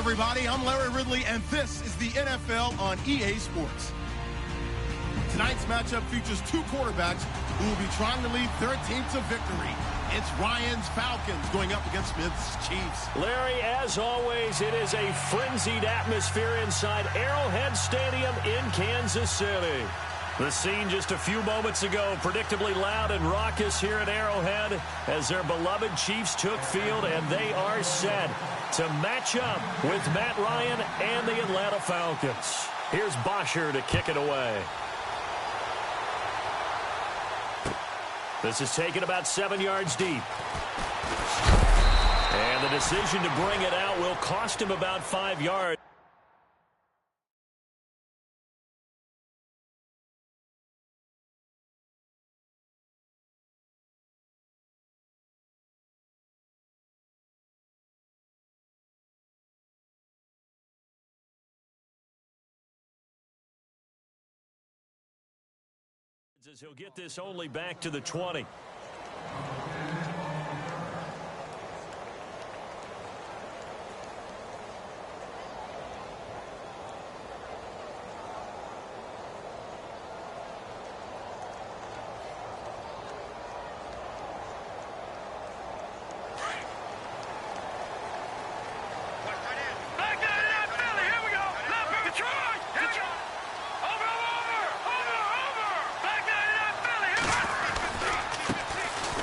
everybody. I'm Larry Ridley, and this is the NFL on EA Sports. Tonight's matchup features two quarterbacks who will be trying to lead their team to victory. It's Ryan's Falcons going up against Smith's Chiefs. Larry, as always, it is a frenzied atmosphere inside Arrowhead Stadium in Kansas City. The scene just a few moments ago, predictably loud and raucous here at Arrowhead as their beloved Chiefs took field, and they are set to match up with Matt Ryan and the Atlanta Falcons. Here's Bosher to kick it away. This is taken about 7 yards deep. And the decision to bring it out will cost him about 5 yards. As he'll get this only back to the 20.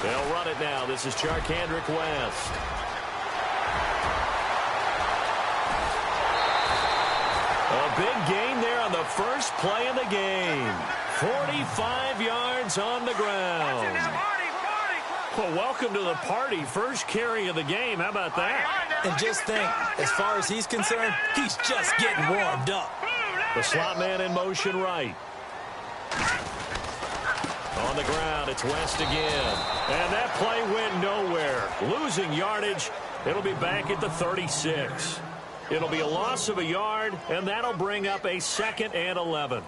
They'll run it now. This is Charcandrick West. A big gain there on the first play of the game. 45 yards on the ground. Well, welcome to the party. First carry of the game. How about that? And just think, as far as he's concerned, he's just getting warmed up. The slot man in motion right. On the ground, it's West again. And that play went nowhere. Losing yardage. It'll be back at the 36. It'll be a loss of a yard, and that'll bring up a 2nd and 11.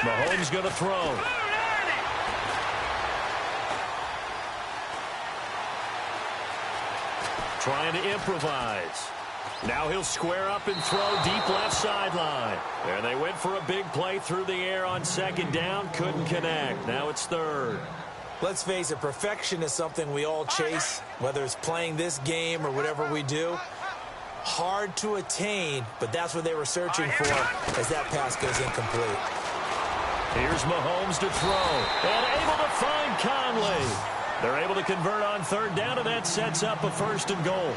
Mahomes going to throw. Trying to improvise. Now he'll square up and throw deep left sideline. And they went for a big play through the air on 2nd down. Couldn't connect. Now it's 3rd. Let's face it, perfection is something we all chase, whether it's playing this game or whatever we do. Hard to attain, but that's what they were searching for as that pass goes incomplete. Here's Mahomes to throw. And able to find Conley. They're able to convert on 3rd down, and that sets up a 1st and goal.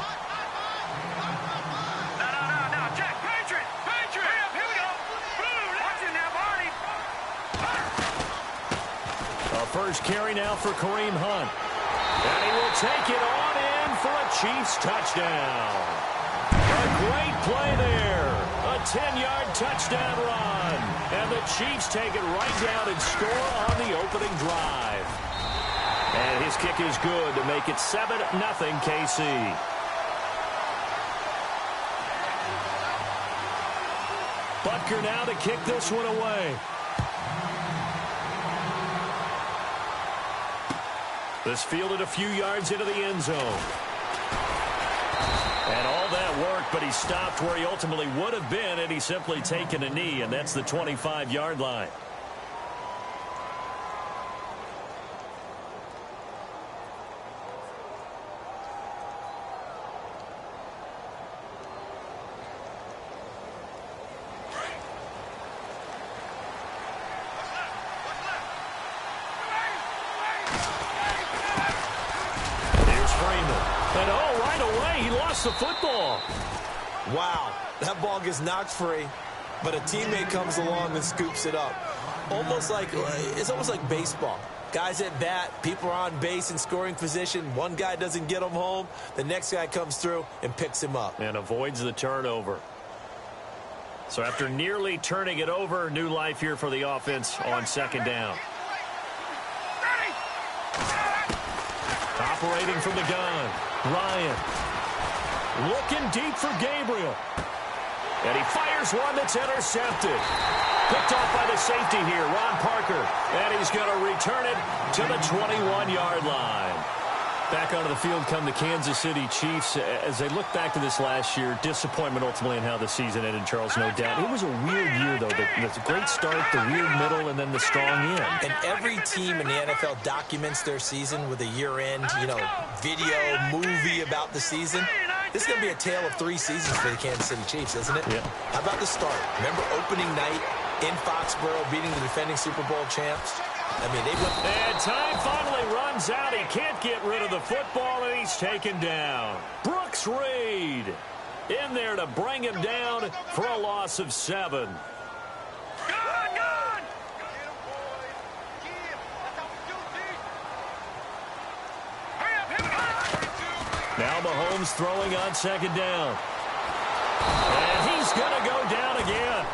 First carry now for Kareem Hunt. And he will take it on in for a Chiefs touchdown. A great play there. A 10-yard touchdown run. And the Chiefs take it right down and score on the opening drive. And his kick is good to make it 7-0 KC. Butker now to kick this one away. This fielded a few yards into the end zone. And all that worked, but he stopped where he ultimately would have been had he simply taken a knee, and that's the 25-yard line. The football. Wow, that ball gets knocked free, but a teammate comes along and scoops it up. It's almost like baseball. Guys at bat, people are on base in scoring position. One guy doesn't get him home, the next guy comes through and picks him up. And avoids the turnover. So after nearly turning it over, new life here for the offense on 2nd down. Operating from the gun, Ryan. Looking deep for Gabriel. And he fires one that's intercepted. Picked off by the safety here, Ron Parker. And he's going to return it to the 21-yard line. Back onto the field come the Kansas City Chiefs. As they look back to this last year, disappointment ultimately in how the season ended, Charles, no doubt. It was a weird year, though. The great start, the weird middle, and then the strong end. And every team in the NFL documents their season with a year-end, video, movie about the season. This is going to be a tale of 3 seasons for the Kansas City Chiefs, isn't it? Yeah. How about the start? Remember opening night in Foxborough, beating the defending Super Bowl champs? I mean, they went... And time finally runs out. He can't get rid of the football, and he's taken down. Brooks Reed in there to bring him down for a loss of 7. Now Mahomes throwing on 2nd down. And he's going to go down again.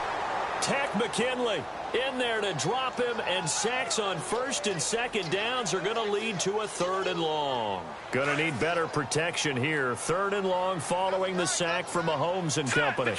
Takk McKinley in there to drop him, and sacks on 1st and 2nd downs are going to lead to a 3rd and long. Going to need better protection here. 3rd and long following the sack from Mahomes and company.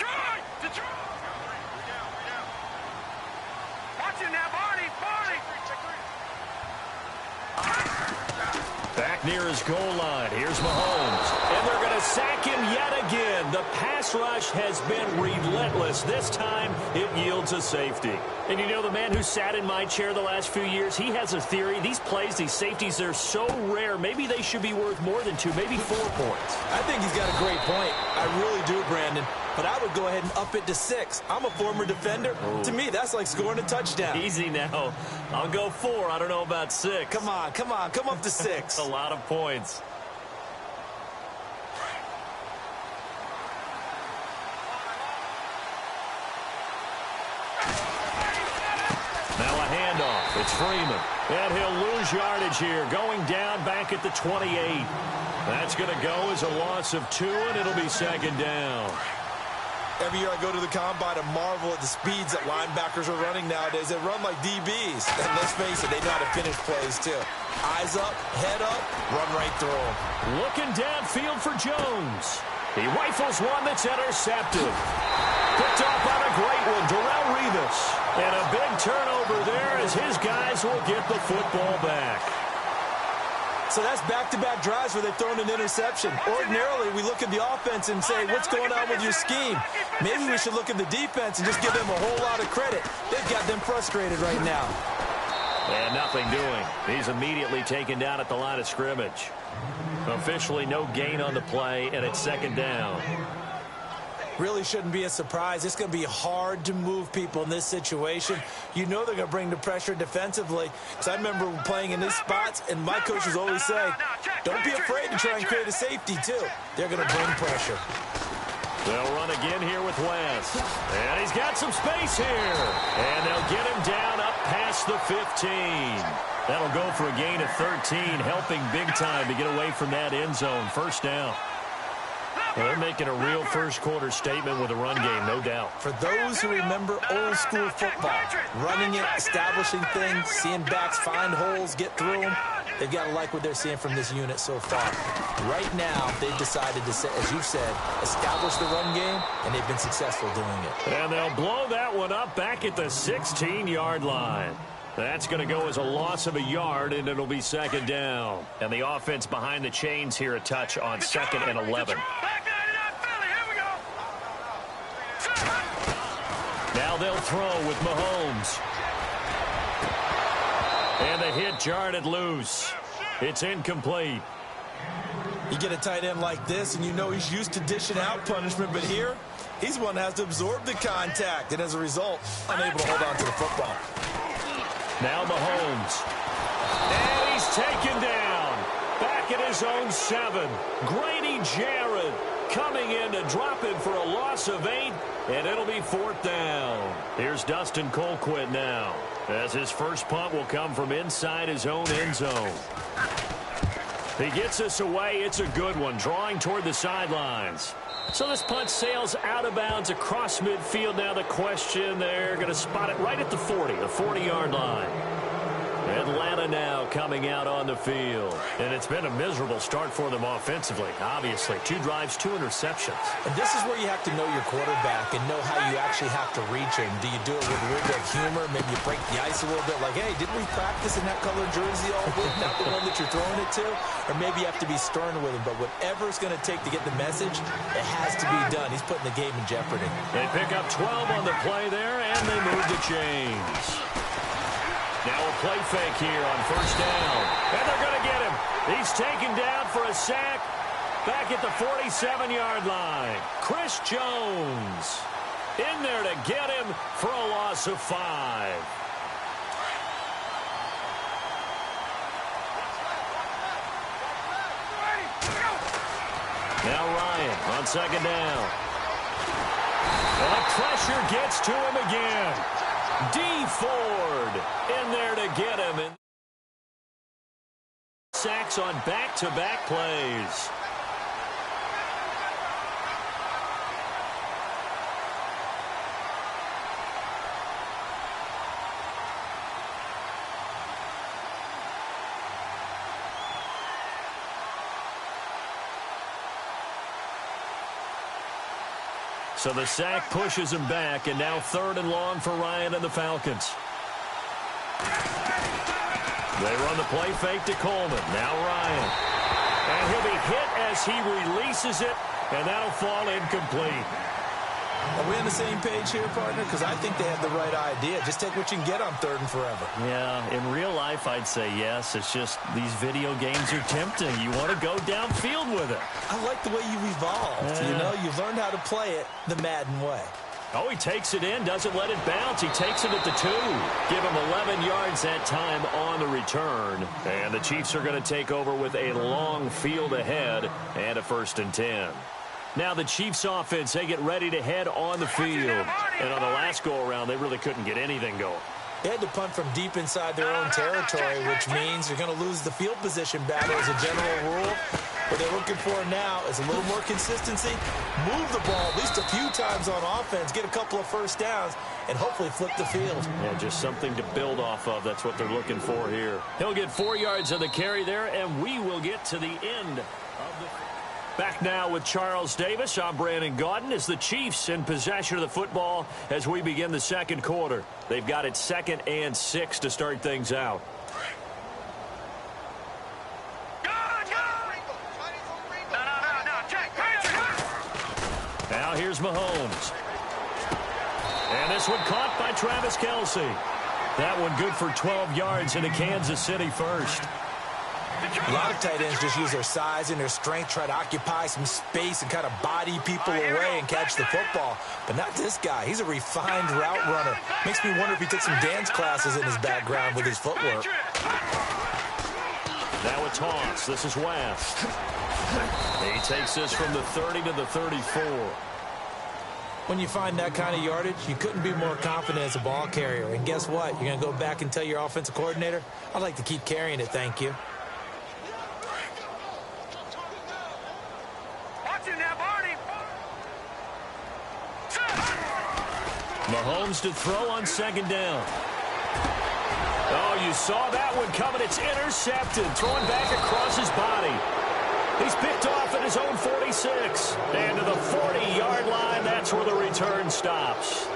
Back near his goal line. Here's Mahomes. And they're going to sack him yet again. The pass rush has been relentless. This time, it yields a safety. And the man who sat in my chair the last few years, he has a theory. These plays, these safeties, they're so rare. Maybe they should be worth more than 2, maybe 4 points. I think he's got a great point. I really do, Brandon. But I would go ahead and up it to 6. I'm a former defender. Ooh. To me, that's like scoring a touchdown. Easy now. I'll go 4. I don't know about 6. Come on. Come up to 6. A lot of points. Now a handoff. It's Freeman. And he'll lose yardage here. Going down back at the 28. That's going to go as a loss of 2, and it'll be 2nd down. Every year I go to the combine and marvel at the speeds that linebackers are running nowadays. They run like DBs. And let's face it, they know how to finish plays too. Eyes up, head up, run right through them. Looking downfield for Jones. He rifles one that's intercepted. Picked off on a great one, Darrelle Revis. And a big turnover there as his guys will get the football back. So that's back-to-back drives where they've thrown an interception. Ordinarily, we look at the offense and say, what's going on with your scheme? Maybe we should look at the defense and just give them a whole lot of credit. They've got them frustrated right now. And nothing doing. He's immediately taken down at the line of scrimmage. Officially no gain on the play, and it's 2nd down. Really shouldn't be a surprise. It's going to be hard to move people in this situation. They're going to bring the pressure defensively. Because I remember playing in these spots, and my coaches always say, don't be afraid to try and create a safety, too. They're going to bring pressure. They'll run again here with West. And he's got some space here. And they'll get him down up past the 15. That'll go for a gain of 13, helping big time to get away from that end zone. 1st down. Well, they're making a real first-quarter statement with a run game, no doubt. For those who remember old-school football, running it, establishing things, seeing backs find holes, get through them, they've got to like what they're seeing from this unit so far. Right now, they've decided to, as you've said, establish the run game, and they've been successful doing it. And they'll blow that one up back at the 16-yard line. That's going to go as a loss of a yard, and it'll be 2nd down. And the offense behind the chains here a touch on 2nd and 11. Now they'll throw with Mahomes. And the hit jarred loose. It's incomplete. You get a tight end like this, and he's used to dishing out punishment, but here, he's one that has to absorb the contact, and as a result, unable to hold on to the football. Now Mahomes. And he's taken down. Back at his own 7. Grady Jarrett coming in to drop him for a loss of 8. And it'll be 4th down. Here's Dustin Colquitt now. As his first punt will come from inside his own end zone. He gets us away. It's a good one. Drawing toward the sidelines. So this punt sails out of bounds across midfield. Now the question, they're going to spot it right at the 40, the 40-yard line. Atlanta now coming out on the field. And it's been a miserable start for them offensively, obviously. 2 drives, 2 interceptions. And this is where you have to know your quarterback and know how you actually have to reach him. Do you do it with a little bit of humor? Maybe you break the ice a little bit like, hey, didn't we practice in that color jersey all week? Not the one that you're throwing it to? Or maybe you have to be stern with him. But whatever it's going to take to get the message, it has to be done. He's putting the game in jeopardy. They pick up 12 on the play there, and they move the chains. Now a play fake here on first down. And they're going to get him. He's taken down for a sack back at the 47-yard line. Chris Jones in there to get him for a loss of 5. Now Ryan on second down. The pressure gets to him again. D. Ford in there to get him. And sacks on back-to-back plays. So the sack pushes him back, and now 3rd and long for Ryan and the Falcons. They run the play fake to Coleman. Now Ryan. And he'll be hit as he releases it, and that'll fall incomplete. Are we on the same page here, partner? Because I think they have the right idea. Just take what you can get on 3rd and forever. Yeah, in real life, I'd say yes. It's just these video games are tempting. You want to go downfield with it. I like the way you've evolved. Yeah. You know, you've learned how to play it the Madden way. Oh, he takes it in, doesn't let it bounce. He takes it at the 2. Give him 11 yards that time on the return. And the Chiefs are going to take over with a long field ahead and a 1st and 10. Now the Chiefs offense, they get ready to head on the field. And on the last go-around, they really couldn't get anything going. They had to punt from deep inside their own territory, which means you're going to lose the field position battle as a general rule. What they're looking for now is a little more consistency, move the ball at least a few times on offense, get a couple of first downs, and hopefully flip the field. Yeah, just something to build off of. That's what they're looking for here. He'll get 4 yards on the carry there, and we will get to the end of the... Back now with Charles Davis. I'm Brandon Gaudin as the Chiefs in possession of the football as we begin the second quarter. They've got it 2nd and 6 to start things out. Now here's Mahomes. And this one caught by Travis Kelce. That one good for 12 yards into Kansas City first. A lot of tight ends just use their size and their strength, try to occupy some space and kind of body people away and catch the football. But not this guy. He's a refined route runner. Makes me wonder if he took some dance classes in his background with his footwork. Now a toss. This is West. He takes this from the 30 to the 34. When you find that kind of yardage, you couldn't be more confident as a ball carrier. And guess what? You're going to go back and tell your offensive coordinator, I'd like to keep carrying it, thank you. Mahomes to throw on second down. Oh, you saw that one coming. It's intercepted. Throwing back across his body. He's picked off at his own 46. And to the 40-yard line, that's where the return stops.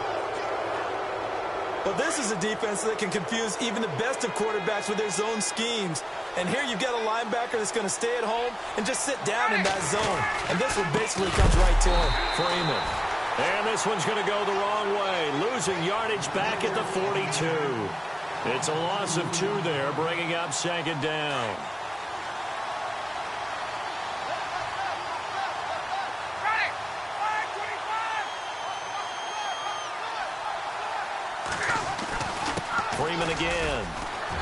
Well, this is a defense that can confuse even the best of quarterbacks with their zone schemes. And here you've got a linebacker that's going to stay at home and just sit down in that zone. And this one basically comes right to him. Freeman. And this one's going to go the wrong way. Losing yardage back at the 42. It's a loss of 2 there, bringing up second down. Freeman again.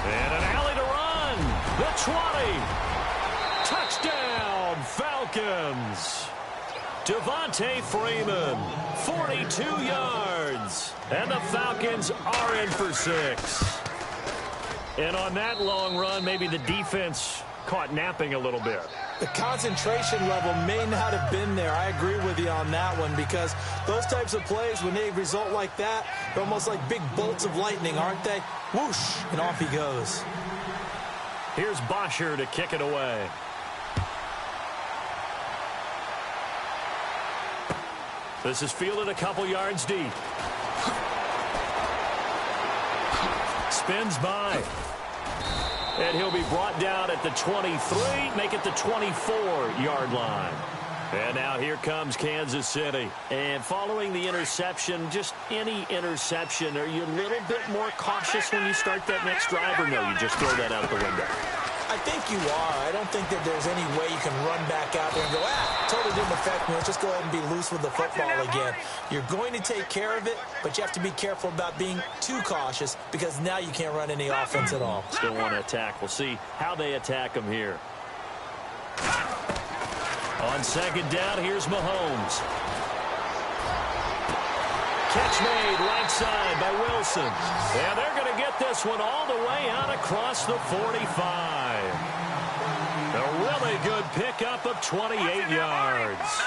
And an alley to run. The 20. Touchdown, Falcons. Devontae Freeman, 42 yards. And the Falcons are in for 6. And on that long run, maybe the defense caught napping a little bit. The concentration level may not have been there. I agree with you on that one, because those types of plays, when they result like that, they're almost like big bolts of lightning, aren't they? Whoosh, and off he goes. Here's Bosher to kick it away. This is fielded a couple yards deep. Spins by. And he'll be brought down at the 23, make it the 24-yard line. And now here comes Kansas City. And following the interception, just any interception, are you a little bit more cautious when you start that next drive, or no, you just throw that out the window? I think you are. I don't think that there's any way you can run back out there and go, totally didn't affect me. Let's just go ahead and be loose with the football again. You're going to take care of it, but you have to be careful about being too cautious, because now you can't run any offense at all. Still want to attack. We'll see how they attack them here. On second down, here's Mahomes. Catch made right side by Wilson. And they're going to get this one all the way out across the 45. A really good pickup of 28 yards.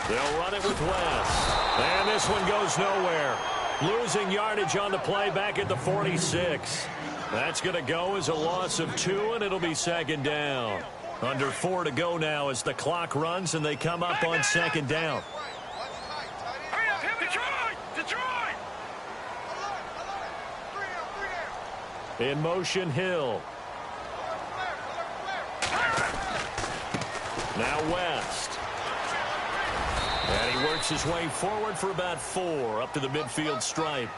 They'll run it with West. And this one goes nowhere. Losing yardage on the play back at the 46. That's going to go as a loss of 2, and it'll be second down. Under 4 to go now as the clock runs, and they come up on second down. Detroit! In motion, Hill. Now West. And he works his way forward for about 4 up to the midfield stripe.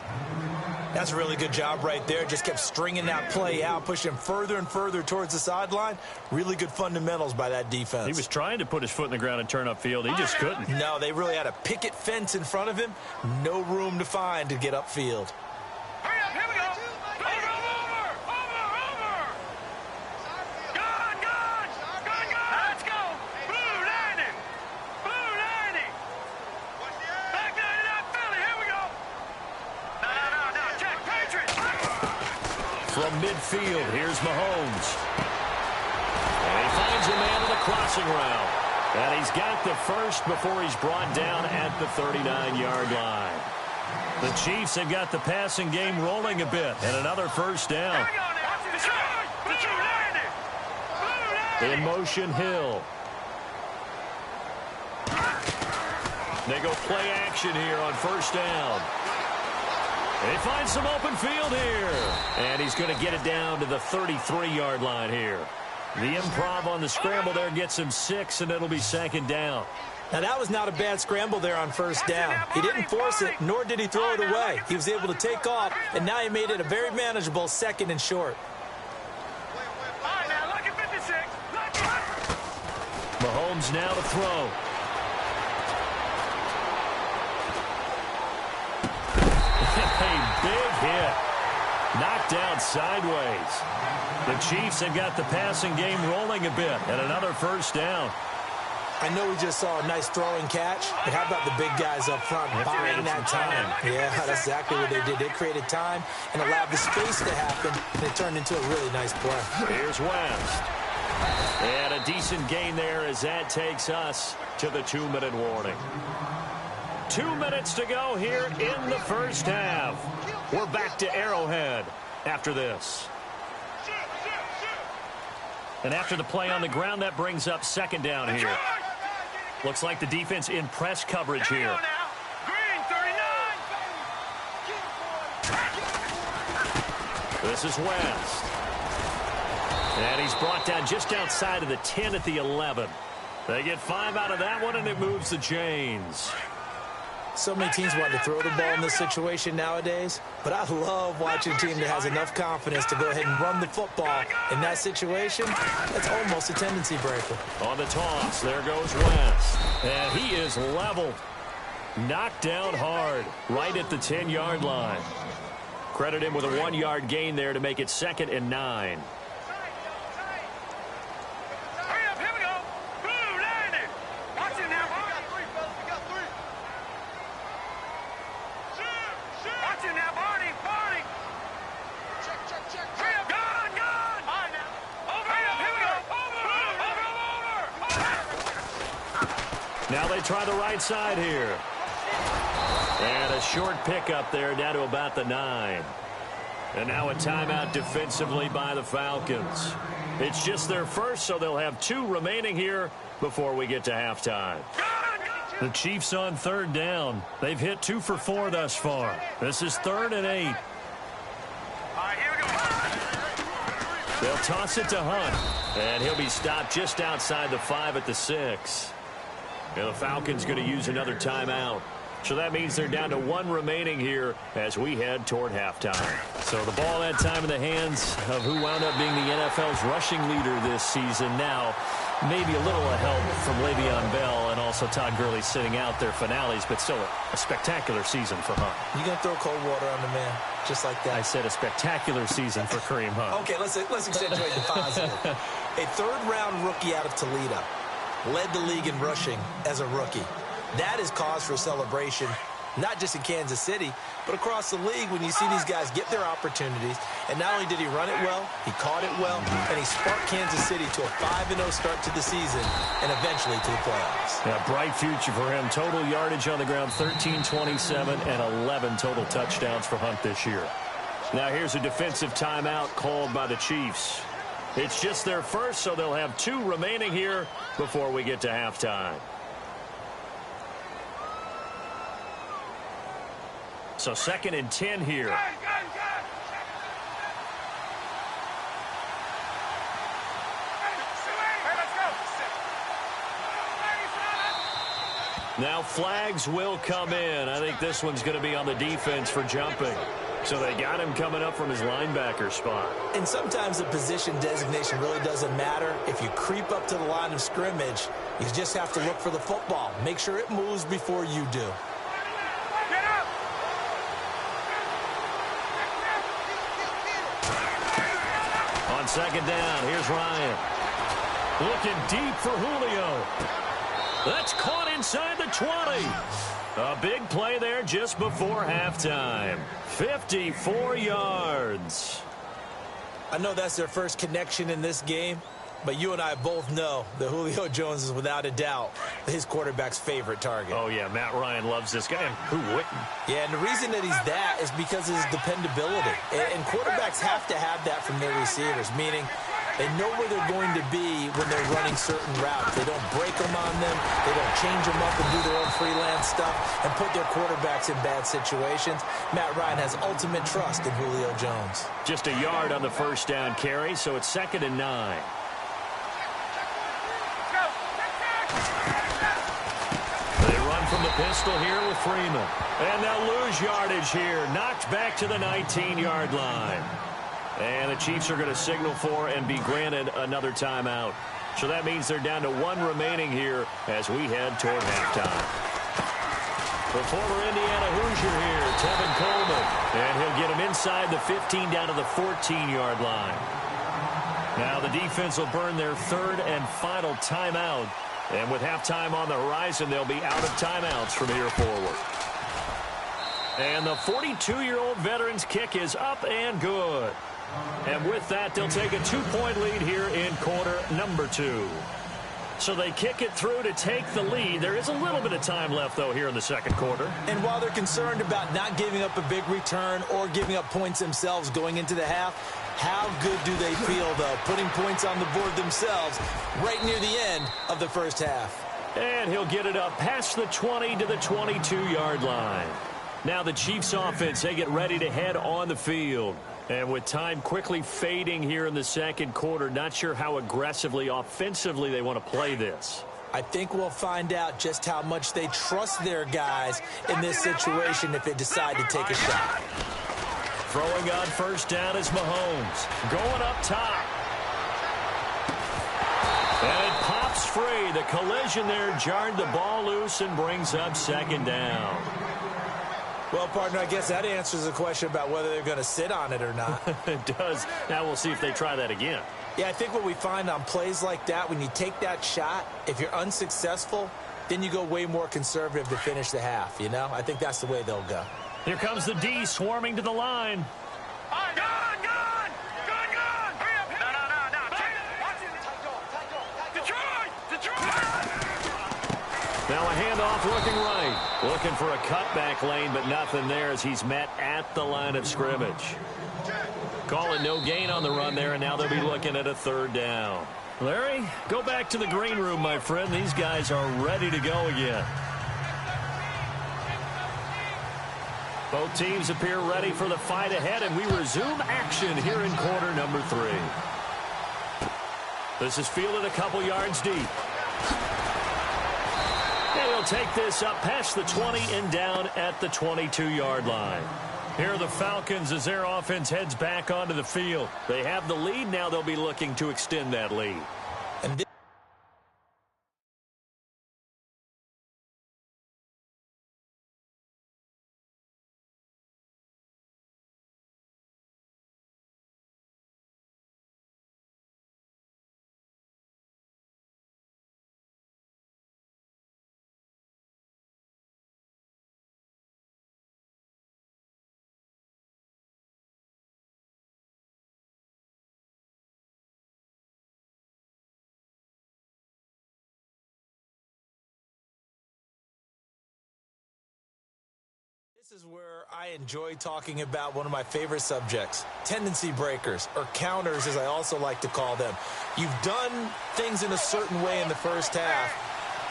That's a really good job right there. Just kept stringing that play out, pushing further and further towards the sideline. Really good fundamentals by that defense. He was trying to put his foot in the ground and turn upfield. He just couldn't. No, they really had a picket fence in front of him. No room to find to get upfield. Hurry up, here we go. Over. Gone. Let's go. Blue 90. Back 99 Philly, here we go. No. Check, Patriots. From midfield, here's Mahomes. And he finds a man in the crossing route. And he's got the first before he's brought down at the 39-yard line. The Chiefs have got the passing game rolling a bit. And another first down. In motion, Hill. They go play action here on first down. And he finds some open field here. And he's going to get it down to the 33-yard line here. The improv on the scramble there gets him 6, and it'll be second down. Now, that was not a bad scramble there on first down. He didn't force it, nor did he throw it away. He was able to take off, and now he made it a very manageable second and short. All right, now, look at 56. Mahomes now to throw. A big hit. Knocked down sideways. The Chiefs have got the passing game rolling a bit, and another first down. I know we just saw a nice throwing catch, but how about the big guys up front buying that time? Yeah, that's exactly what they did. They created time and allowed the space to happen, and it turned into a really nice play. Here's West. And a decent gain there as that takes us to the 2-minute warning. 2 minutes to go here in the first half. We're back to Arrowhead after this. And after the play on the ground, that brings up second down here. Looks like the defense in press coverage here. Green 39. This is West. And he's brought down just outside of the 10 at the 11. They get 5 out of that one, and it moves the chains. So many teams want to throw the ball in this situation nowadays, but I love watching a team that has enough confidence to go ahead and run the football. In that situation, that's almost a tendency breaker. On the toss, there goes West. And he is leveled. Knocked down hard right at the 10-yard line. Credit him with a 1-yard gain there to make it 2nd and 9. Hurry up, here we go. Blue 90. Watch it now, Barney. We got 3. Watch it now, Barney. Now they try the right side here. And a short pickup there down to about the 9. And now a timeout defensively by the Falcons. It's just their first, so they'll have 2 remaining here before we get to halftime. The Chiefs on 3rd down. They've hit 2 for 4 thus far. This is 3rd and 8. All right, here we go. They'll toss it to Hunt. And he'll be stopped just outside the 5 at the 6. And the Falcons going to use another timeout. So that means they're down to 1 remaining here as we head toward halftime. So the ball that time in the hands of who wound up being the NFL's rushing leader this season. Now, maybe a little help from Le'Veon Bell and also Todd Gurley sitting out their finales, but still a spectacular season for Hunt. You going to throw cold water on the man just like that? I said a spectacular season for Kareem Hunt. Okay, let's accentuate the positive. A 3rd-round rookie out of Toledo led the league in rushing as a rookie. That is cause for celebration, not just in Kansas City, but across the league when you see these guys get their opportunities. And not only did he run it well, he caught it well, and he sparked Kansas City to a 5-0 start to the season and eventually to the playoffs. Yeah, bright future for him. Total yardage on the ground, 1327, and 11 total touchdowns for Hunt this year. Now here's a defensive timeout called by the Chiefs. It's just their first, so they'll have 2 remaining here before we get to halftime. So 2nd and 10 here. Now flags will come in. I think this one's going to be on the defense for jumping. So they got him coming up from his linebacker spot. And sometimes the position designation really doesn't matter. If you creep up to the line of scrimmage, you just have to look for the football. Make sure it moves before you do. On 2nd down, here's Ryan. Looking deep for Julio. That's caught inside the 20. A big play there just before halftime. 54 yards. I know that's their first connection in this game, but you and I both know that Julio Jones is without a doubt his quarterback's favorite target. Oh, yeah, Matt Ryan loves this guy. Who wouldn't? Yeah, and the reason that he's that is because of his dependability. And quarterbacks have to have that from their receivers, meaning they know where they're going to be when they're running certain routes. They don't break them on them. They don't change them up and do their own freelance stuff and put their quarterbacks in bad situations. Matt Ryan has ultimate trust in Julio Jones. Just a yard on the 1st down carry, so it's 2nd and 9. They run from the pistol here with Freeman. And they'll lose yardage here. Knocked back to the 19-yard line. And the Chiefs are going to signal for and be granted another timeout. So that means they're down to 1 remaining here as we head toward halftime. The former Indiana Hoosier here, Tevin Coleman. And he'll get him inside the 15 down to the 14-yard line. Now the defense will burn their 3rd and final timeout. And with halftime on the horizon, they'll be out of timeouts from here forward. And the 42-year-old veteran's kick is up and good. And with that, they'll take a 2-point lead here in quarter number 2. So they kick it through to take the lead. There is a little bit of time left, though, here in the 2nd quarter. And while they're concerned about not giving up a big return or giving up points themselves going into the half, how good do they feel, though, putting points on the board themselves right near the end of the 1st half? And he'll get it up past the 20 to the 22-yard line. Now the Chiefs offense, they get ready to head on the field. And with time quickly fading here in the 2nd quarter, not sure how aggressively, offensively they want to play this. I think we'll find out just how much they trust their guys in this situation if they decide to take a shot. Throwing on 1st down is Mahomes. Going up top. And it pops free. The collision there jarred the ball loose and brings up 2nd down. Well, partner, I guess that answers the question about whether they're going to sit on it or not. It does. Now we'll see if they try that again. Yeah, I think what we find on plays like that, when you take that shot, if you're unsuccessful, then you go way more conservative to finish the half, you know? I think that's the way they'll go. Here comes the D swarming to the line. Gun! No. Detroit! Now a handoff looking right. Looking for a cutback lane, but nothing there as he's met at the line of scrimmage. Calling no gain on the run there, and now they'll be looking at a 3rd down. Larry, go back to the green room, my friend. These guys are ready to go again. Both teams appear ready for the fight ahead, and we resume action here in quarter number 3. This is fielded a couple yards deep. And he'll take this up past the 20 and down at the 22-yard line. Here are the Falcons as their offense heads back onto the field. They have the lead. Now they'll be looking to extend that lead. And this is where I enjoy talking about one of my favorite subjects, tendency breakers, or counters as I also like to call them. You've done things in a certain way in the first half,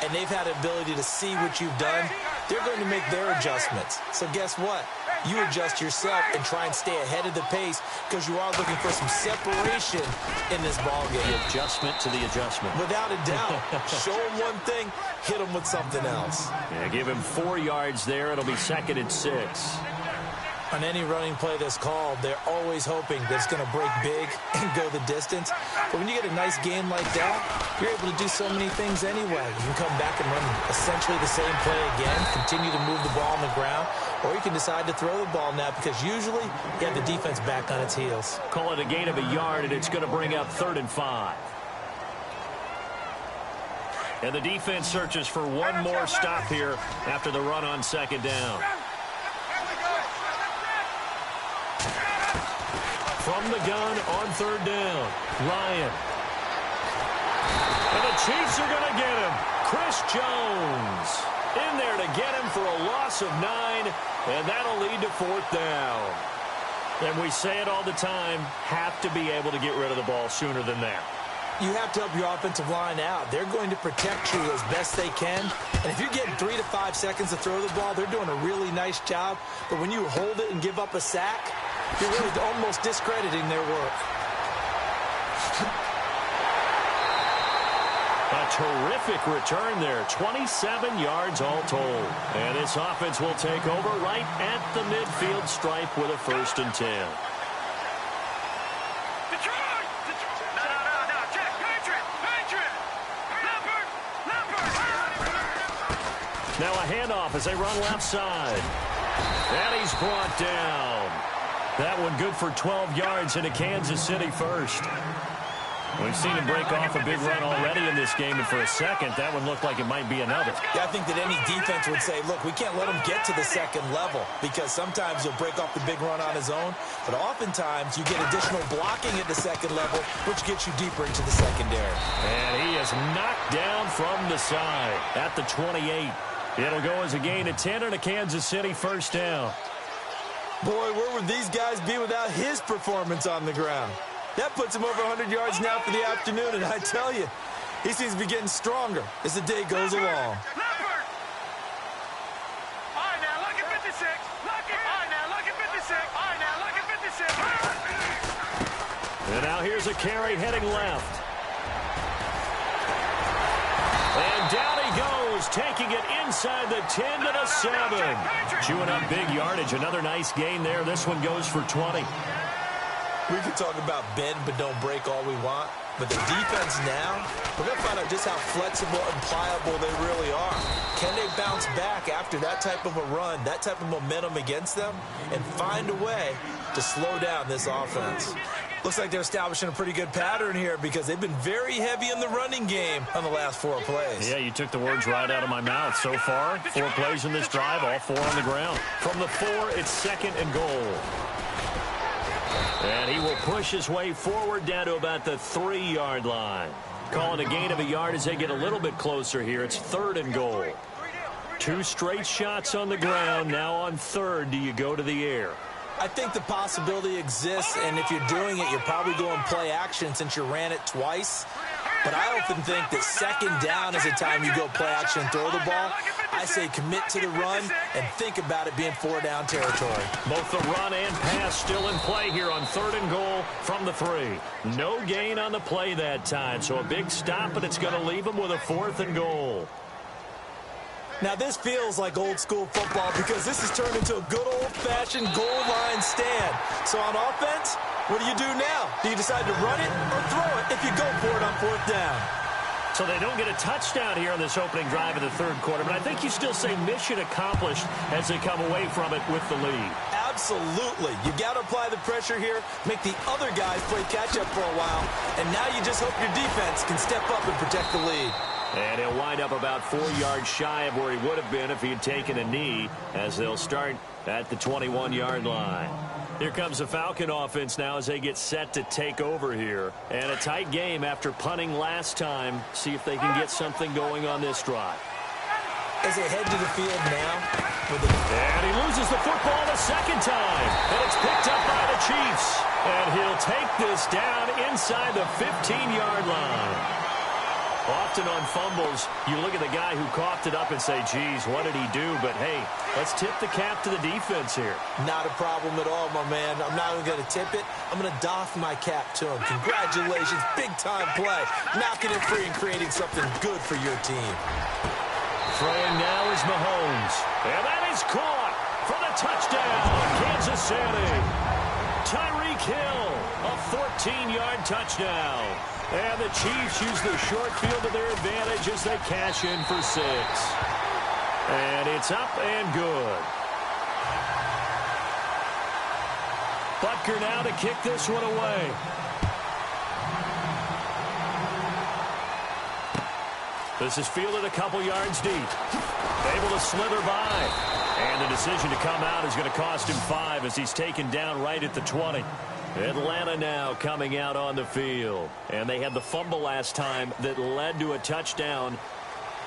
and they've had the ability to see what you've done. They're going to make their adjustments. So guess what? You adjust yourself and try and stay ahead of the pace because you are looking for some separation in this ballgame. The adjustment to the adjustment. Without a doubt. Show them one thing, hit them with something else. Yeah, give him 4 yards there. It'll be 2nd and 6. On any running play that's called, they're always hoping that it's going to break big and go the distance. But when you get a nice game like that, you're able to do so many things anyway. You can come back and run essentially the same play again, continue to move the ball on the ground, or you can decide to throw the ball now because usually you have the defense back on its heels. Call it a gain of a yard, and it's going to bring up 3rd and 5. And the defense searches for one more stop here after the run on 2nd down. From the gun on 3rd down, Ryan. And the Chiefs are going to get him. Chris Jones in there to get him for a loss of 9, and that'll lead to 4th down. And we say it all the time, have to be able to get rid of the ball sooner than that. You have to help your offensive line out. They're going to protect you as best they can. And if you're getting 3 to 5 seconds to throw the ball, they're doing a really nice job. But when you hold it and give up a sack, you're really almost discrediting their work. A terrific return there. 27 yards all told. And this offense will take over right at the midfield stripe with a 1st and 10. Now a handoff as they run left side. And he's brought down. That one good for 12 yards into Kansas City first. We've seen him break off a big run already in this game, and for a second, that one looked like it might be another. Yeah, I think that any defense would say, look, we can't let him get to the 2nd level because sometimes he'll break off the big run on his own, but oftentimes you get additional blocking at the 2nd level, which gets you deeper into the secondary. And he is knocked down from the side at the 28. It'll go as a gain of 10 and a Kansas City 1st down. Boy, where would these guys be without his performance on the ground? That puts him over 100 yards now for the afternoon, and I tell you, he seems to be getting stronger as the day goes along. All right, now look at 56. All right, now look at 56. All right, now look at 56. And now here's a carry heading left. And down he goes, taking it inside the 10 to the 7. Chewing up big yardage. Another nice gain there. This one goes for 20. We can talk about bend but don't break all we want, but the defense now, we're going to find out just how flexible and pliable they really are. Can they bounce back after that type of a run, that type of momentum against them, and find a way to slow down this offense? Looks like they're establishing a pretty good pattern here because they've been very heavy in the running game on the last 4 plays. Yeah, you took the words right out of my mouth. So far, 4 plays in this drive, all 4 on the ground. From the 4, it's 2nd and goal. And he will push his way forward down to about the 3-yard line. Calling a gain of a yard as they get a little bit closer here. It's 3rd and goal. 2 straight shots on the ground. Now on 3rd, do you go to the air? I think the possibility exists, and if you're doing it, you're probably going play action since you ran it twice. But I often think that 2nd down is the time you go play action and throw the ball. I say commit to the run and think about it being 4-down territory. Both the run and pass still in play here on 3rd and goal from the 3. No gain on the play that time, so a big stop, and it's going to leave them with a 4th and goal. Now, this feels like old-school football because this has turned into a good old-fashioned goal line stand. So on offense, what do you do now? Do you decide to run it or throw it if you go for it on 4th down? So they don't get a touchdown here on this opening drive of the 3rd quarter, but I think you still say mission accomplished as they come away from it with the lead. Absolutely. You got to apply the pressure here, make the other guys play catch-up for a while, and now you just hope your defense can step up and protect the lead. And he'll wind up about 4 yards shy of where he would have been if he had taken a knee, as they'll start at the 21-yard line. Here comes the Falcon offense now as they get set to take over here. And a tight game after punting last time. See if they can get something going on this drive. As they head to the field now. And he loses the football the 2nd time. And it's picked up by the Chiefs. And he'll take this down inside the 15-yard line. Often on fumbles, you look at the guy who coughed it up and say, geez, what did he do? But, hey, let's tip the cap to the defense here. Not a problem at all, my man. I'm not even going to tip it. I'm going to doff my cap to him. Congratulations, big-time play. Knocking it free and creating something good for your team. Throwing now is Mahomes. And that is caught for the touchdown, Kansas City. Tyreek Hill, a 14-yard touchdown. And the Chiefs use the short field to their advantage as they cash in for 6. And it's up and good. Butker now to kick this one away. This is fielded a couple yards deep. Able to slither by. And the decision to come out is going to cost him 5 as he's taken down right at the 20. Atlanta now coming out on the field. And they had the fumble last time that led to a touchdown.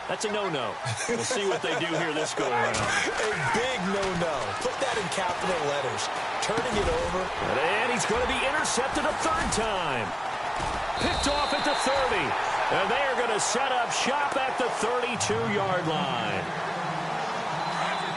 That's a no-no. We'll see what they do here this go-around. A big no-no. Put that in capital letters. Turning it over. And he's going to be intercepted a 3rd time. Picked off at the 30. And they are going to set up shop at the 32-yard line.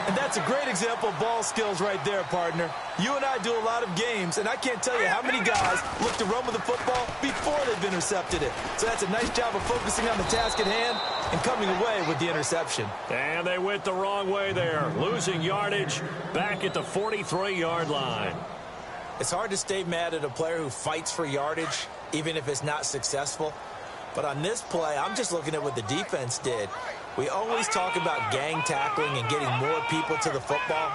And that's a great example of ball skills right there, partner. You and I do a lot of games, and I can't tell you how many guys look to run with the football before they've intercepted it. So that's a nice job of focusing on the task at hand and coming away with the interception. And they went the wrong way there, losing yardage back at the 43-yard line. It's hard to stay mad at a player who fights for yardage, even if it's not successful. But on this play, I'm just looking at what the defense did. We always talk about gang tackling and getting more people to the football.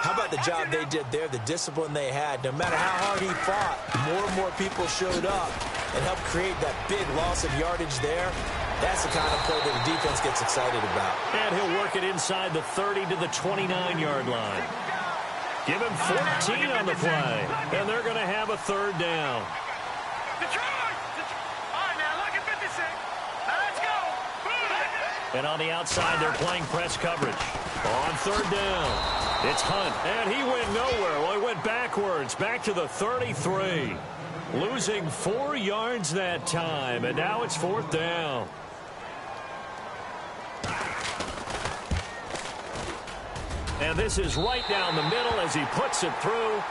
How about the job they did there, the discipline they had? No matter how hard he fought, more and more people showed up and helped create that big loss of yardage there. That's the kind of play that the defense gets excited about. And he'll work it inside the 30 to the 29-yard line. Give him 14 on the play, and they're going to have a 3rd down. And on the outside, they're playing press coverage. On 3rd down, it's Hunt, and he went nowhere. Well, he went backwards, back to the 33. Losing 4 yards that time, and now it's 4th down. And this is right down the middle as he puts it through,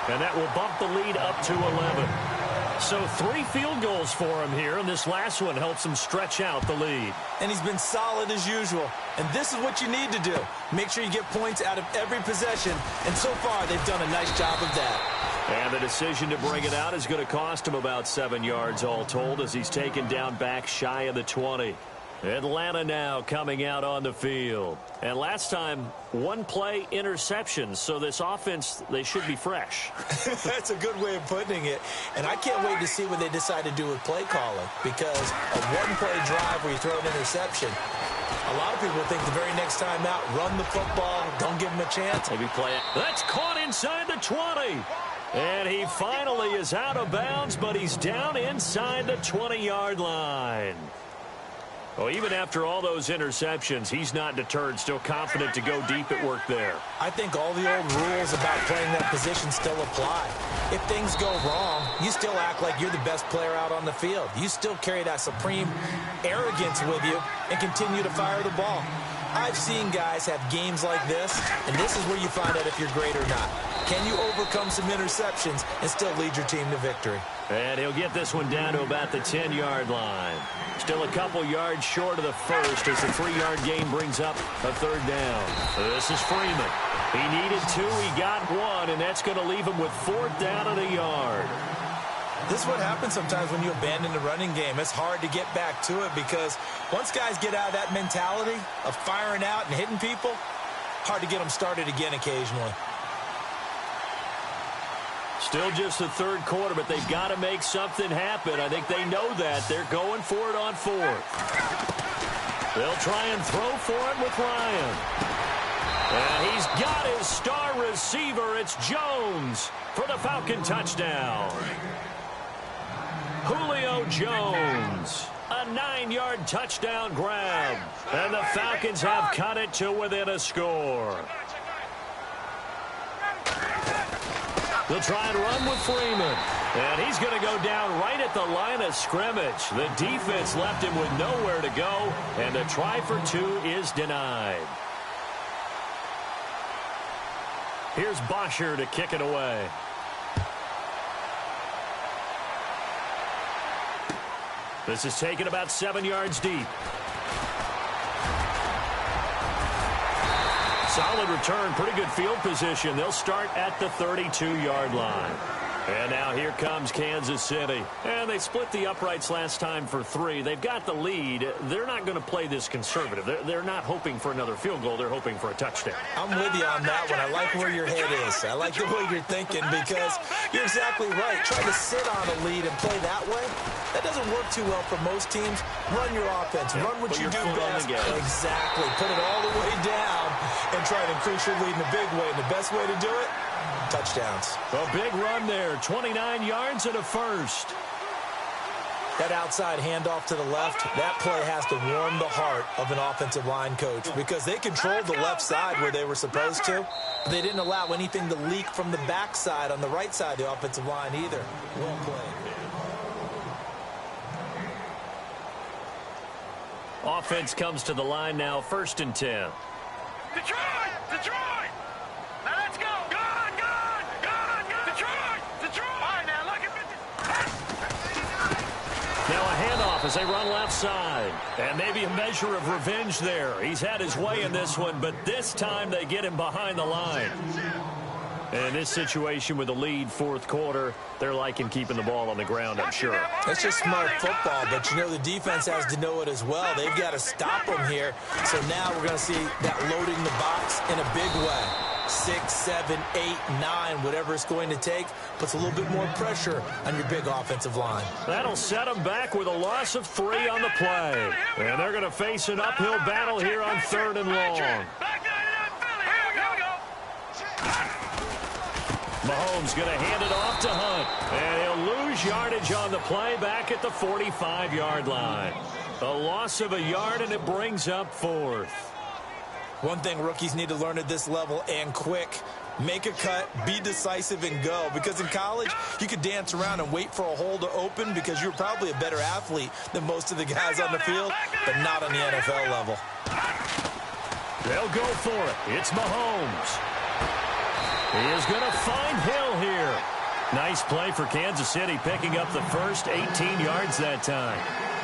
and that will bump the lead up to 11. So 3 field goals for him here, and this last one helps him stretch out the lead. And he's been solid as usual. And this is what you need to do. Make sure you get points out of every possession. And so far, they've done a nice job of that. And the decision to bring it out is going to cost him about 7 yards all told as he's taken down back shy of the 20. Atlanta now coming out on the field. And last time, 1 play interception. So this offense, they should be fresh. That's a good way of putting it. And I can't wait to see what they decide to do with play calling. Because a 1-play drive where you throw an interception, a lot of people think the very next time out, run the football, don't give them a chance. Maybe play it. That's caught inside the 20. And he finally is out of bounds, but he's down inside the 20-yard line. Well, even after all those interceptions, he's not deterred, still confident to go deep at work there. I think all the old rules about playing that position still apply. If things go wrong, you still act like you're the best player out on the field. You still carry that supreme arrogance with you and continue to fire the ball. I've seen guys have games like this, and this is where you find out if you're great or not. Can you overcome some interceptions and still lead your team to victory? And he'll get this one down to about the 10-yard line. Still a couple yards short of the first as the 3-yard gain brings up a third down. This is Freeman. He needed 2, he got 1, and that's going to leave him with 4th down and a yard. This is what happens sometimes when you abandon the running game. It's hard to get back to it because once guys get out of that mentality of firing out and hitting people, hard to get them started again occasionally. Still just the third quarter, but they've got to make something happen. I think they know that. They're going for it on 4th. They'll try and throw for it with Ryan. And he's got his star receiver. It's Jones for the Falcon touchdown. Julio Jones, a 9-yard touchdown grab. And the Falcons have cut it to within a score. They'll try and run with Freeman. And he's going to go down right at the line of scrimmage. The defense left him with nowhere to go. And a try for 2 is denied. Here's Bosher to kick it away. This is taken about 7 yards deep. Solid return, pretty good field position. They'll start at the 32-yard line. And now here comes Kansas City. And they split the uprights last time for 3. They've got the lead. They're not going to play this conservative. They're not hoping for another field goal. They're hoping for a touchdown. I'm with you on that one. I like where your head is. I like the way you're thinking because you're exactly right. Trying to sit on a lead and play that way, that doesn't work too well for most teams. Run your offense. Run what you do best. Exactly. Put it all the way down and try to increase your lead in a big way. And the best way to do it, touchdowns. A big run there, 29 yards and a first. That outside handoff to the left, that play has to warm the heart of an offensive line coach because they controlled the left side where they were supposed to. They didn't allow anything to leak from the backside on the right side of the offensive line either. Well played. Offense comes to the line now, 1st and 10. Detroit! Detroit! Now let's go! Good, good, good, good! Detroit! Detroit! All right, now look at Now a handoff as they run left side. And maybe a measure of revenge there. He's had his way in this one, but this time they get him behind the line. And in this situation with the lead 4th quarter, they're liking keeping the ball on the ground, I'm sure. It's just smart football, but you know the defense has to know it as well. They've got to stop them here. So now we're going to see that loading the box in a big way. 6, 7, 8, 9, whatever it's going to take, puts a little bit more pressure on your big offensive line. That'll set them back with a loss of 3 on the play. And they're going to face an uphill battle here on 3rd and long. Mahomes going to hand it off to Hunt. And he'll lose yardage on the play back at the 45-yard line. A loss of a yard, and it brings up 4th. One thing rookies need to learn at this level, and quick, make a cut, be decisive, and go. Because in college, you could dance around and wait for a hole to open because you're probably a better athlete than most of the guys on the field, but not on the NFL level. They'll go for it. It's Mahomes. He is going to find Hill here. Nice play for Kansas City, picking up the first 18 yards that time.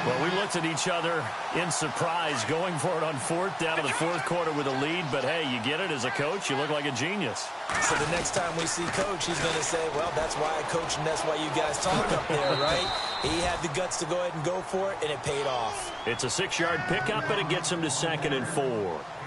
Well, we looked at each other in surprise, going for it on 4th down in the 4th quarter with a lead. But, hey, you get it as a coach. You look like a genius. So the next time we see Coach, he's going to say, well, that's why I coach and that's why you guys talk up there, right? He had the guts to go ahead and go for it, and it paid off. It's a 6-yard pickup, and it gets him to 2nd and 4.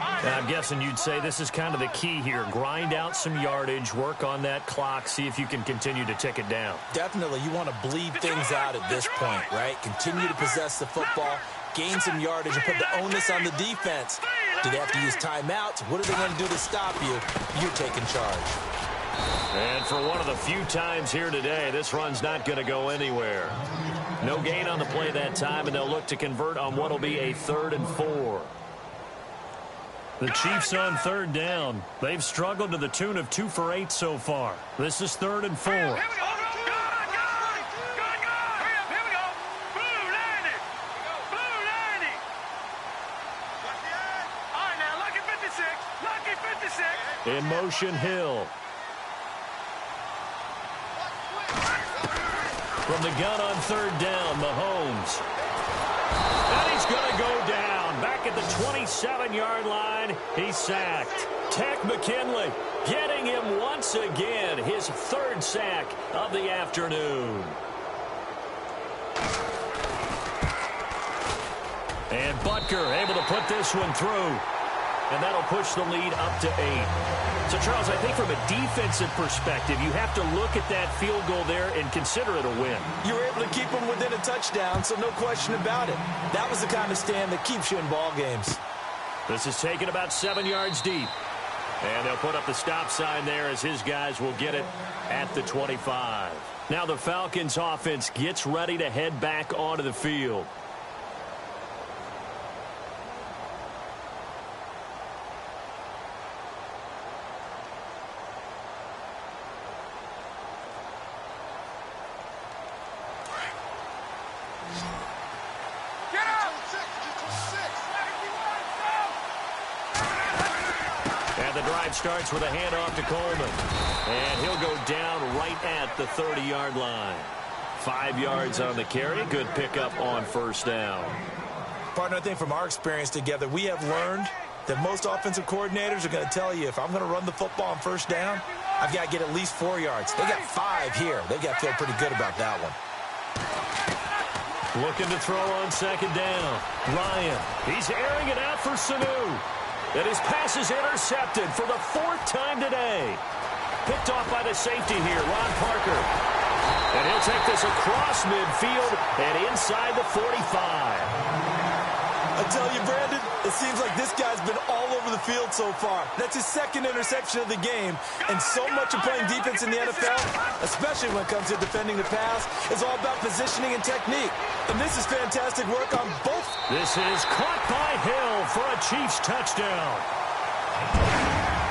Now, I'm guessing you'd say this is kind of the key here. Grind out some yardage, work on that clock, see if you can continue to tick it down. Definitely. You want to bleed things out at this point, right? Continue to possess the football, gain some yardage, and put the onus on the defense. Do they have to use timeouts? What are they going to do to stop you? You're taking charge. And for one of the few times here today, this run's not going to go anywhere. No gain on the play that time, and they'll look to convert on what will be a 3rd and 4. The Chiefs on 3rd down. They've struggled to the tune of 2 for 8 so far. This is 3rd and 4. Here we go. Good. Here we go. Blue landing. Blue landing. All right, now, lucky 56. Lucky 56. In motion, Hill. From the gun on 3rd down, Mahomes. And he's going to go down. Back at the 27-yard line, he's sacked. Takk McKinley getting him once again, his 3rd sack of the afternoon. And Butker able to put this one through. And that'll push the lead up to 8. So, Charles, I think from a defensive perspective, you have to look at that field goal there and consider it a win. You were able to keep them within a touchdown, so no question about it. That was the kind of stand that keeps you in ball games. This is taken about 7 yards deep. And they'll put up the stop sign there as his guys will get it at the 25. Now the Falcons offense gets ready to head back onto the field. Starts with a handoff to Coleman. And he'll go down right at the 30-yard line. 5 yards on the carry. Good pickup on 1st down. Partner, I think from our experience together, we have learned that most offensive coordinators are going to tell you, if I'm going to run the football on 1st down, I've got to get at least 4 yards. They got 5 here. They got to feel pretty good about that one. Looking to throw on 2nd down. Ryan. He's airing it out for Sanu. And his pass is intercepted for the 4th time today. Picked off by the safety here, Ron Parker. And he'll take this across midfield and inside the 45. I tell you, Brandon, it seems like this guy's been all over the field so far. That's his 2nd interception of the game. And so much of playing defense in the NFL, especially when it comes to defending the pass, is all about positioning and technique. And this is fantastic work on both. This is caught by Hill for a Chiefs touchdown.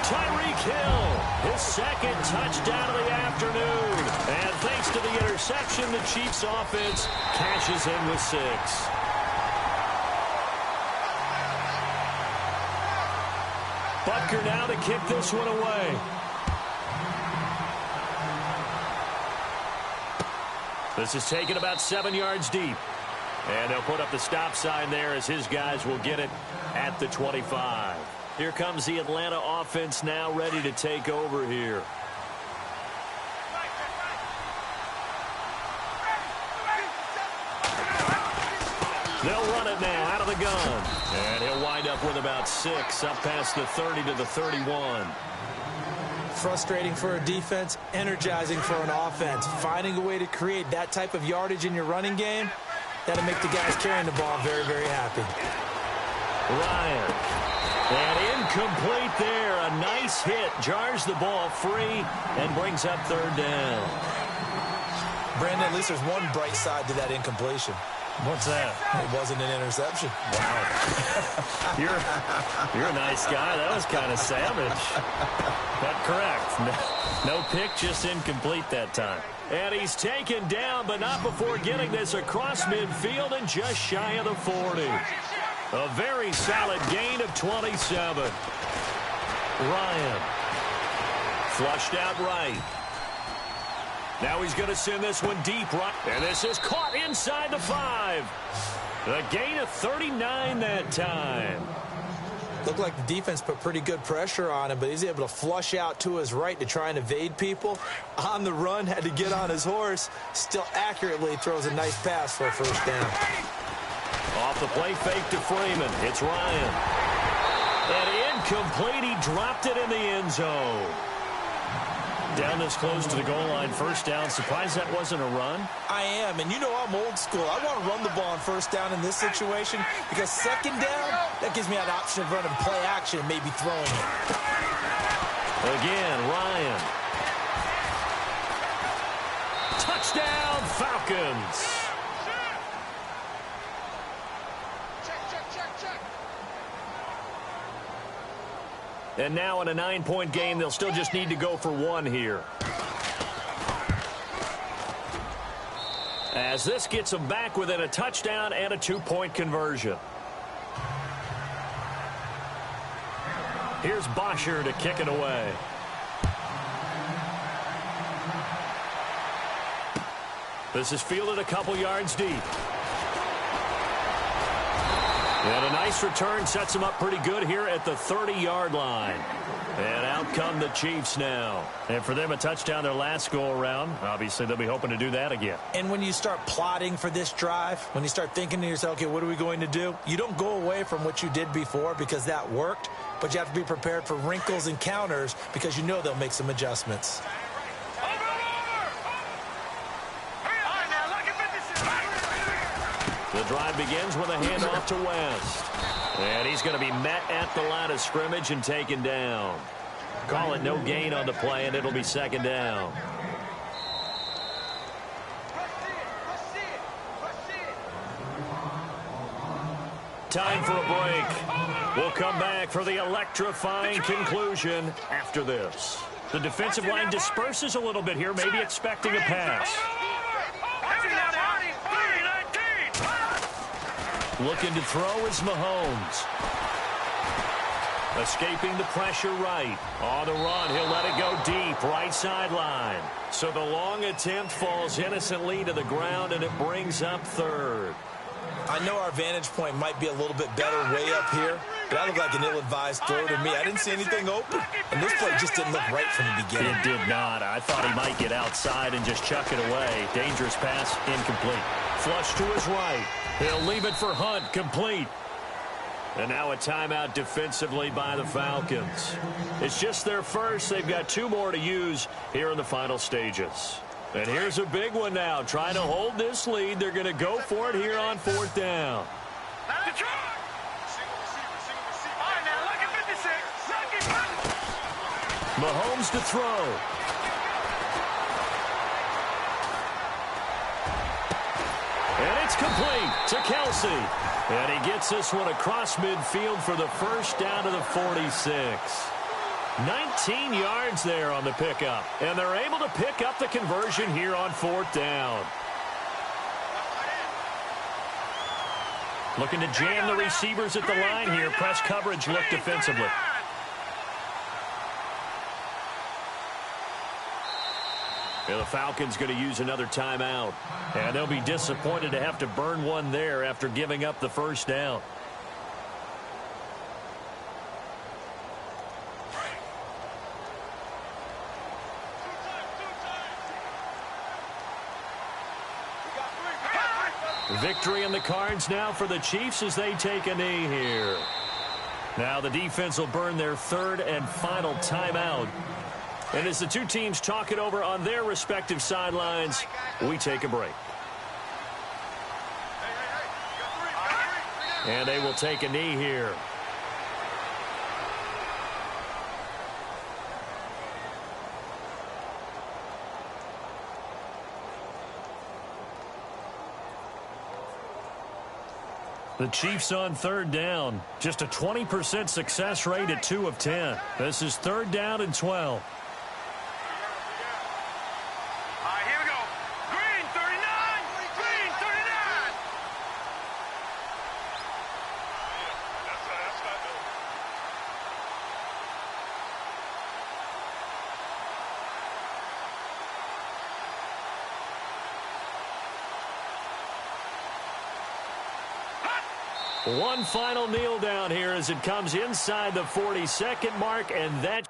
Tyreek Hill, his 2nd touchdown of the afternoon. And thanks to the interception, the Chiefs offense cashes in with 6. Butker now to kick this one away. This is taken about 7 yards deep. And they'll put up the stop sign there as his guys will get it at the 25. Here comes the Atlanta offense now ready to take over here. They'll run it now out of the gun. And he'll wind up with about 6 up past the 30 to the 31. Frustrating for a defense, energizing for an offense. Finding a way to create that type of yardage in your running game, that'll make the guys carrying the ball very, very happy. Ryan. And incomplete there. A nice hit. Jars the ball free and brings up 3rd down. Brandon, at least there's one bright side to that incompletion. What's that? It wasn't an interception. Wow. You're a nice guy. That was kind of savage. But correct. No pick, just incomplete that time. And he's taken down, but not before getting this across midfield and just shy of the 40. A very solid gain of 27. Ryan. Flushed out right. Now he's going to send this one deep right. And this is caught inside the 5. A gain of 39 that time. Looked like the defense put pretty good pressure on him, but he's able to flush out to his right to try and evade people. On the run, had to get on his horse. Still accurately throws a nice pass for a 1st down. Off the play fake to Freeman. It's Ryan. And incomplete. He dropped it in the end zone. Down this close to the goal line, 1st down. Surprised that wasn't a run? I am, and you know I'm old school. I want to run the ball on 1st down in this situation because 2nd down, that gives me an option of running play action and maybe throwing it. Again, Ryan. Touchdown, Falcons. And now in a 9-point game, they'll still just need to go for one here. As this gets them back within a touchdown and a 2-point conversion. Here's Bosher to kick it away. This is fielded a couple yards deep. And a nice return sets them up pretty good here at the 30-yard line. And out come the Chiefs now. And for them, a touchdown their last go-around. Obviously, they'll be hoping to do that again. And when you start plotting for this drive, when you start thinking to yourself, okay, what are we going to do? You don't go away from what you did before because that worked, but you have to be prepared for wrinkles and counters because you know they'll make some adjustments. The drive begins with a handoff to West. And he's going to be met at the line of scrimmage and taken down. Call it no gain on the play, and it'll be second down. Time for a break. We'll come back for the electrifying conclusion after this. The defensive line disperses a little bit here, maybe expecting a pass. Looking to throw is Mahomes. Escaping the pressure right. On the run, he'll let it go deep, right sideline. So the long attempt falls innocently to the ground, and it brings up third. I know our vantage point might be a little bit better way up here, but that looked like an ill-advised throw to me. I didn't see anything open, and this play just didn't look right from the beginning. It did not. I thought he might get outside and just chuck it away. Dangerous pass, incomplete. Flush to his right. He'll leave it for Hunt, complete. And now a timeout defensively by the Falcons. It's just their first. They've got 2 more to use here in the final stages. And here's a big one now. Trying to hold this lead. They're going to go for it here on 4th down. Mahomes to throw. And it's complete to Kelsey. And he gets this one across midfield for the first down to the 46. 19 yards there on the pickup. And they're able to pick up the conversion here on 4th down. Looking to jam the receivers at the line here. Press coverage look defensively. And the Falcons going to use another timeout. And they'll be disappointed to have to burn one there after giving up the first down. Victory in the cards now for the Chiefs as they take a knee here. Now the defense will burn their 3rd and final timeout. And as the 2 teams talk it over on their respective sidelines, we take a break. And they will take a knee here. The Chiefs on 3rd down. Just a 20% success rate at 2 of 10. This is 3rd down and 12. One final kneel down here as it comes inside the 42nd mark, and that